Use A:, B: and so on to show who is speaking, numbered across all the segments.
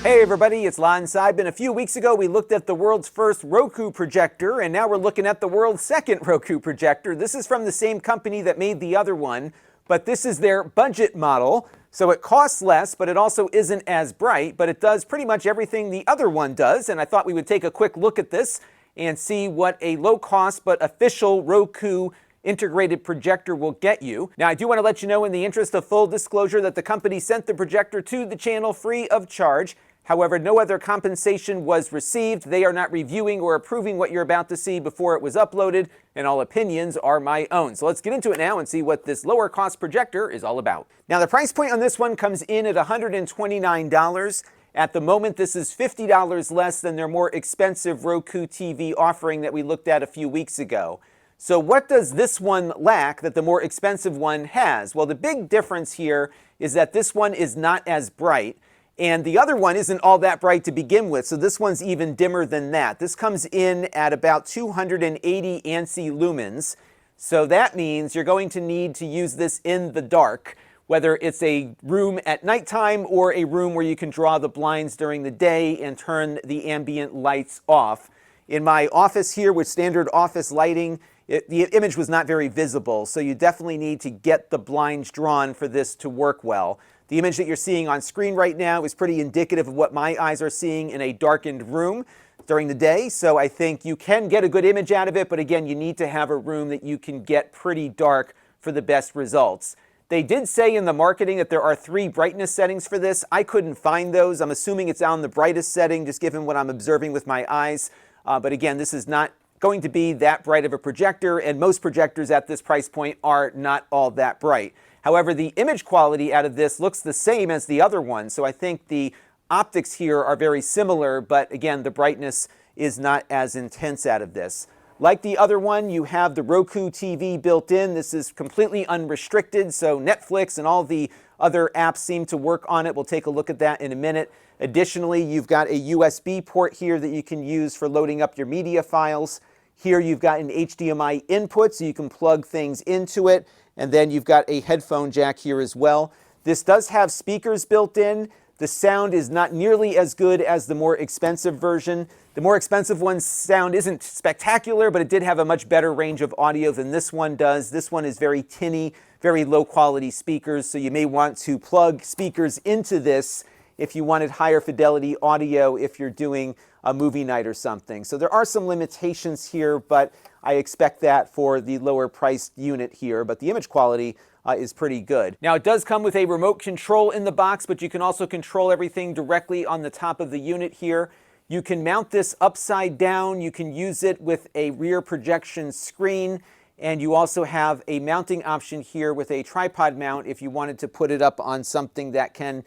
A: Hey everybody, it's Lon.TV. A few weeks ago we looked at the world's first Roku projector, and now we're looking at the world's second Roku projector. This is from the same company that made the other one, but this is their budget model. So it costs less, but it also isn't as bright, but it does pretty much everything the other one does. And I thought we would take a quick look at this and see what a low-cost but official Roku integrated projector will get you. Now, I do want to let you know, in the interest of full disclosure, that the company sent the projector to the channel free of charge. However, no other compensation was received. They are not reviewing or approving what you're about to see before it was uploaded, and all opinions are my own. So let's get into it now and see what this lower cost projector is all about. Now, the price point on this one comes in at $129. At the moment, this is $50 less than their more expensive Roku TV offering that we looked at a few weeks ago. So what does this one lack that the more expensive one has? Well, the big difference here is that this one is not as bright, and the other one isn't all that bright to begin with, so this one's even dimmer than that. This comes in at about 280 ANSI lumens, so that means you're going to need to use this in the dark, whether it's a room at nighttime or a room where you can draw the blinds during the day and turn the ambient lights off. In my office here with standard office lighting, the image was not very visible, so you definitely need to get the blinds drawn for this to work well. The image that you're seeing on screen right now is pretty indicative of what my eyes are seeing in a darkened room during the day, so I think you can get a good image out of it, but again, you need to have a room that you can get pretty dark for the best results. They did say in the marketing that there are 3 brightness settings for this. I couldn't find those. I'm assuming it's on the brightest setting, just given what I'm observing with my eyes. But again, this is not going to be that bright of a projector, and most projectors at this price point are not all that bright. However, the image quality out of this looks the same as the other one, so I think the optics here are very similar, but again, the brightness is not as intense out of this. Like the other one, you have the Roku TV built in. This is completely unrestricted, so Netflix and all the other apps seem to work on it. We'll take a look at that in a minute. Additionally, you've got a USB port here that you can use for loading up your media files. Here you've got an HDMI input, so you can plug things into it. And then you've got a headphone jack here as well. This does have speakers built in. The sound is not nearly as good as the more expensive version. The more expensive one's sound isn't spectacular, but it did have a much better range of audio than this one does. This one is very tinny, very low quality speakers, so you may want to plug speakers into this if you wanted higher fidelity audio if you're doing a movie night or something. So there are some limitations here, but I expect that for the lower priced unit here, but the image quality is pretty good. Now, it does come with a remote control in the box, but you can also control everything directly on the top of the unit here. You can mount this upside down. You can use it with a rear projection screen, and you also have a mounting option here with a tripod mount if you wanted to put it up on something that can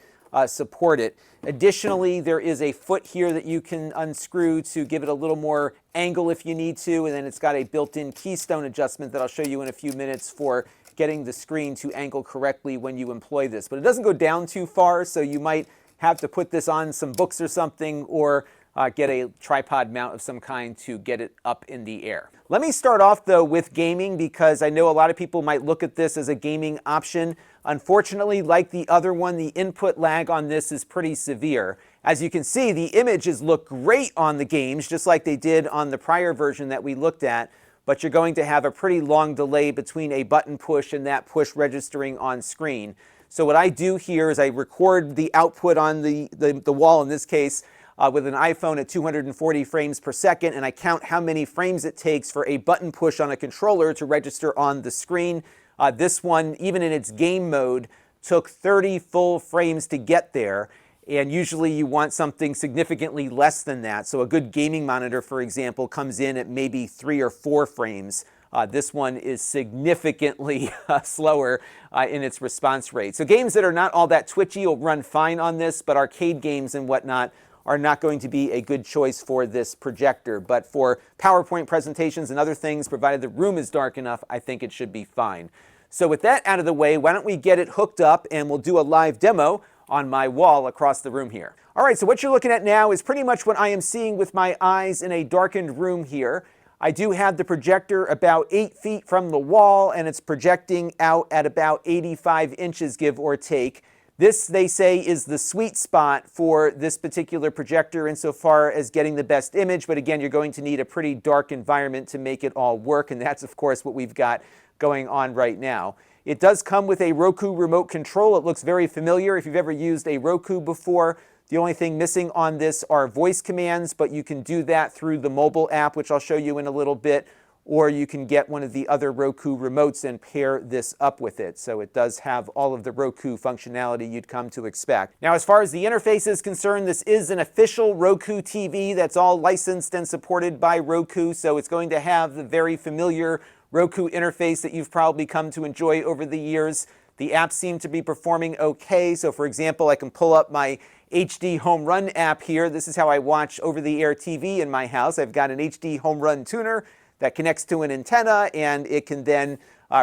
A: support it. Additionally, there is a foot here that you can unscrew to give it a little more angle if you need to, and then it's got a built-in Keystone adjustment that I'll show you in a few minutes for getting the screen to angle correctly when you employ this. But it doesn't go down too far, so you might have to put this on some books or something, or get a tripod mount of some kind to get it up in the air. Let me start off though with gaming, because I know a lot of people might look at this as a gaming option. Unfortunately, like the other one, the input lag on this is pretty severe. As you can see, the images look great on the games, just like they did on the prior version that we looked at, but you're going to have a pretty long delay between a button push and that push registering on screen. So what I do here is I record the output on the wall, in this case, with an iPhone at 240 frames per second, and I count how many frames it takes for a button push on a controller to register on the screen. This one, even in its game mode, took 30 full frames to get there, and usually you want something significantly less than that. So a good gaming monitor, for example, comes in at maybe 3 or 4 frames. This one is significantly slower in its response rate. So games that are not all that twitchy will run fine on this, but arcade games and whatnot are not going to be a good choice for this projector. But for PowerPoint presentations and other things, provided the room is dark enough, I think it should be fine. So with that out of the way, why don't we get it hooked up and we'll do a live demo on my wall across the room here. All right, so what you're looking at now is pretty much what I am seeing with my eyes in a darkened room here. I do have the projector about 8 feet from the wall, and it's projecting out at about 85 inches, give or take. This, they say, is the sweet spot for this particular projector insofar as getting the best image, but again, you're going to need a pretty dark environment to make it all work, and that's, of course, what we've got going on right now. It does come with a Roku remote control. It looks very familiar if you've ever used a Roku before. The only thing missing on this are voice commands, but you can do that through the mobile app, which I'll show you in a little bit, or you can get one of the other Roku remotes and pair this up with it. So it does have all of the Roku functionality you'd come to expect. Now, as far as the interface is concerned, this is an official Roku TV that's all licensed and supported by Roku, so it's going to have the very familiar Roku interface that you've probably come to enjoy over the years. The apps seem to be performing okay. So for example, I can pull up my HDHomerun app here. This is how I watch over-the-air TV in my house. I've got an HDHomerun tuner that connects to an antenna, and it can then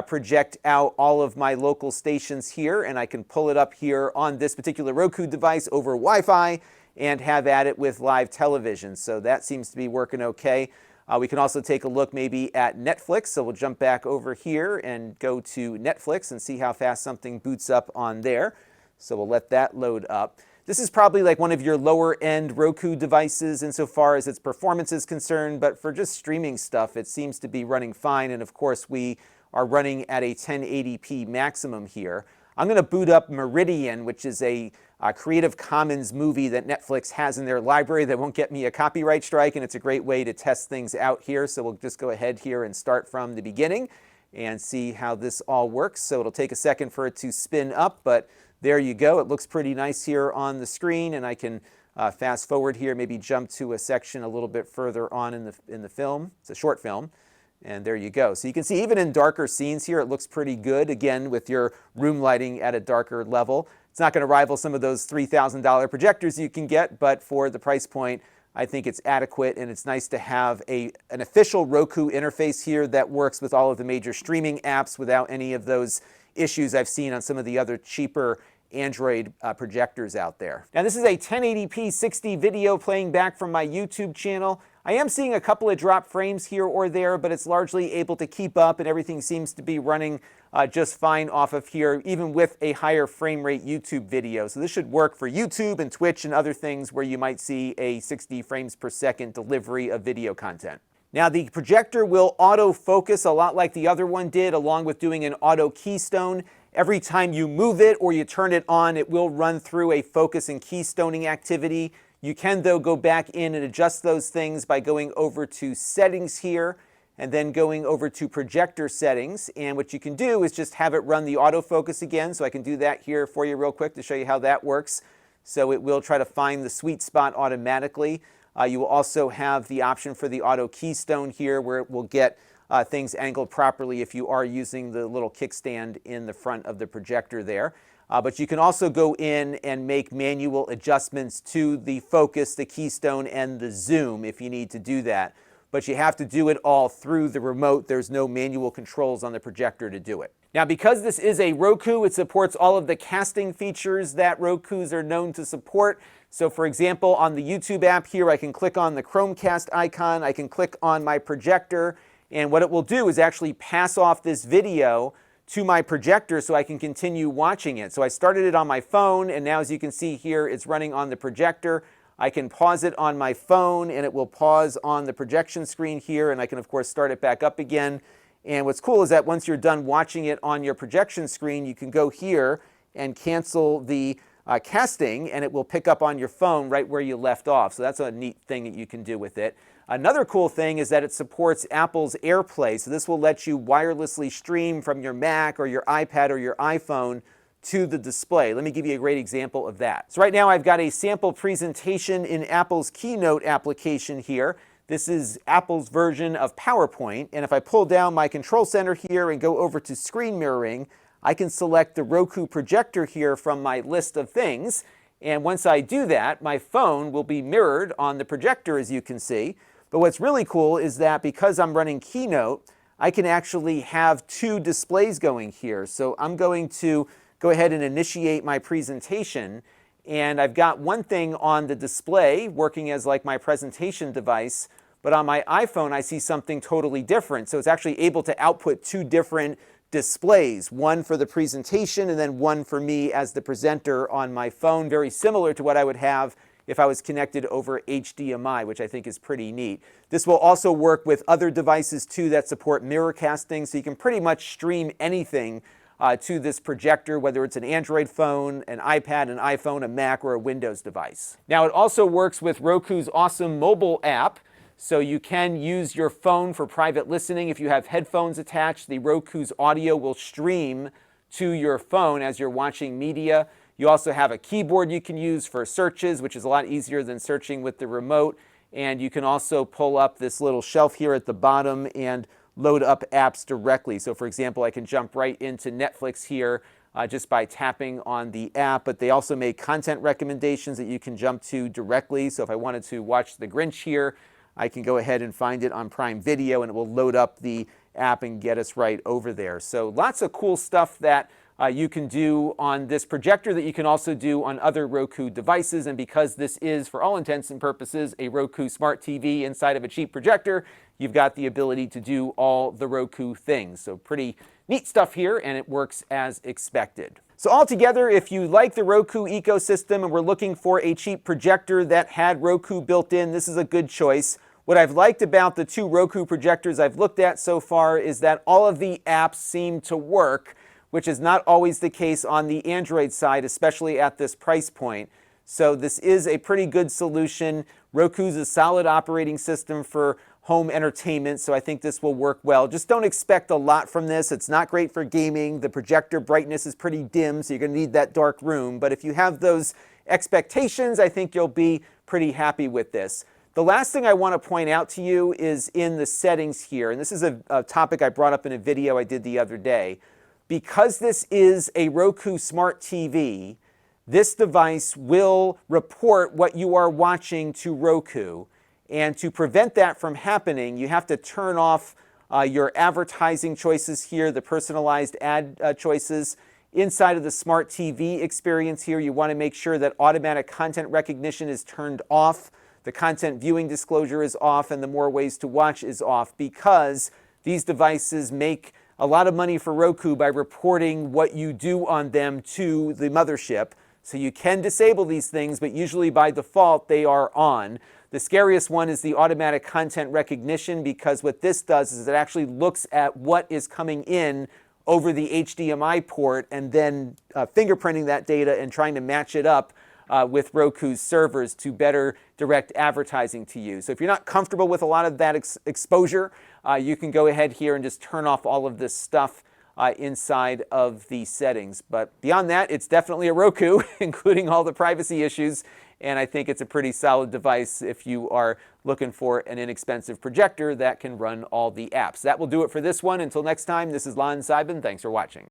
A: project out all of my local stations here, and I can pull it up here on this particular Roku device over Wi-Fi and have at it with live television. So that seems to be working okay. We can also take a look maybe at Netflix. So we'll jump back over here and go to Netflix and see how fast something boots up on there. So we'll let that load up. This is probably like one of your lower end Roku devices insofar as its performance is concerned, but for just streaming stuff, it seems to be running fine. And of course, we are running at a 1080p maximum here. I'm going to boot up Meridian, which is a Creative Commons movie that Netflix has in their library that won't get me a copyright strike, and it's a great way to test things out here. So we'll just go ahead here and start from the beginning and see how this all works. So it'll take a second for it to spin up, but there you go. It looks pretty nice here on the screen, and I can fast forward here, maybe jump to a section a little bit further on in the film. It's a short film, and there you go. So you can see even in darker scenes here, it looks pretty good, again, with your room lighting at a darker level. It's not going to rival some of those $3,000 projectors you can get, but for the price point, I think it's adequate, and it's nice to have an official Roku interface here that works with all of the major streaming apps without any of those issues I've seen on some of the other cheaper Android projectors out there. Now, this is a 1080p 60 video playing back from my YouTube channel. I am seeing a couple of drop frames here or there, but it's largely able to keep up, and everything seems to be running just fine off of here, even with a higher frame rate YouTube video. So this should work for YouTube and Twitch and other things where you might see a 60 frames per second delivery of video content. Now, the projector will auto-focus a lot like the other one did, along with doing an auto keystone. Every time you move it or you turn it on, it will run through a focus and keystoning activity. You can, though, go back in and adjust those things by going over to Settings here and then going over to Projector Settings. And what you can do is just have it run the autofocus again. So I can do that here for you real quick to show you how that works. So it will try to find the sweet spot automatically. You will also have the option for the auto keystone here, where it will get things angled properly if you are using the little kickstand in the front of the projector there. But you can also go in and make manual adjustments to the focus, the keystone, and the zoom if you need to do that. But you have to do it all through the remote. There's no manual controls on the projector to do it. Now, because this is a Roku, it supports all of the casting features that Rokus are known to support. So for example, on the YouTube app here, I can click on the Chromecast icon, I can click on my projector, and what it will do is actually pass off this video to my projector so I can continue watching it. So I started it on my phone, and now as you can see here, it's running on the projector. I can pause it on my phone, and it will pause on the projection screen here, and I can, of course, start it back up again. And what's cool is that once you're done watching it on your projection screen, you can go here and cancel the casting, and it will pick up on your phone right where you left off. So that's a neat thing that you can do with it. Another cool thing is that it supports Apple's Airplay. So this will let you wirelessly stream from your Mac or your iPad or your iPhone to the display. Let me give you a great example of that. So right now I've got a sample presentation in Apple's Keynote application here. This is Apple's version of PowerPoint, and if I pull down my control center here and go over to screen mirroring, I can select the Roku projector here from my list of things, and once I do that, my phone will be mirrored on the projector, as you can see. But what's really cool is that because I'm running Keynote, I can actually have two displays going here. So I'm going to go ahead and initiate my presentation, and I've got one thing on the display working as like my presentation device, but on my iPhone I see something totally different. So it's actually able to output two different displays, one for the presentation and then one for me as the presenter on my phone, very similar to what I would have if I was connected over HDMI, which I think is pretty neat. This will also work with other devices too that support mirror casting, so you can pretty much stream anything to this projector, whether it's an Android phone, an iPad, an iPhone, a Mac, or a Windows device. Now, it also works with Roku's awesome mobile app, so you can use your phone for private listening. If you have headphones attached, the Roku's audio will stream to your phone as you're watching media. You also have a keyboard you can use for searches, which is a lot easier than searching with the remote. And you can also pull up this little shelf here at the bottom and load up apps directly. So for example, I can jump right into Netflix here just by tapping on the app, but they also make content recommendations that you can jump to directly. So if I wanted to watch The Grinch here, I can go ahead and find it on Prime Video and it will load up the app and get us right over there. So lots of cool stuff that you can do on this projector that you can also do on other Roku devices. And because this is, for all intents and purposes, a Roku smart TV inside of a cheap projector, you've got the ability to do all the Roku things. So pretty neat stuff here, and it works as expected. So altogether, if you like the Roku ecosystem and were looking for a cheap projector that had Roku built in, this is a good choice. What I've liked about the two Roku projectors I've looked at so far is that all of the apps seem to work, which is not always the case on the Android side, especially at this price point. So this is a pretty good solution. Roku's a solid operating system for home entertainment, so I think this will work well. Just don't expect a lot from this. It's not great for gaming. The projector brightness is pretty dim, so you're going to need that dark room. But if you have those expectations, I think you'll be pretty happy with this. The last thing I want to point out to you is in the settings here, and this is a topic I brought up in a video I did the other day. Because this is a Roku Smart TV, this device will report what you are watching to Roku. And to prevent that from happening, you have to turn off your advertising choices here, the personalized ad choices. Inside of the Smart TV experience here, you want to make sure that automatic content recognition is turned off, the content viewing disclosure is off, and the more ways to watch is off, because these devices make a lot of money for Roku by reporting what you do on them to the mothership. So you can disable these things, but usually by default they are on. The scariest one is the automatic content recognition, because what this does is it actually looks at what is coming in over the HDMI port and then fingerprinting that data and trying to match it up with Roku's servers to better direct advertising to you. So if you're not comfortable with a lot of that exposure, you can go ahead here and just turn off all of this stuff inside of the settings. But beyond that, it's definitely a Roku, including all the privacy issues. And I think it's a pretty solid device if you are looking for an inexpensive projector that can run all the apps. That will do it for this one. Until next time, this is Lon.TV. Thanks for watching.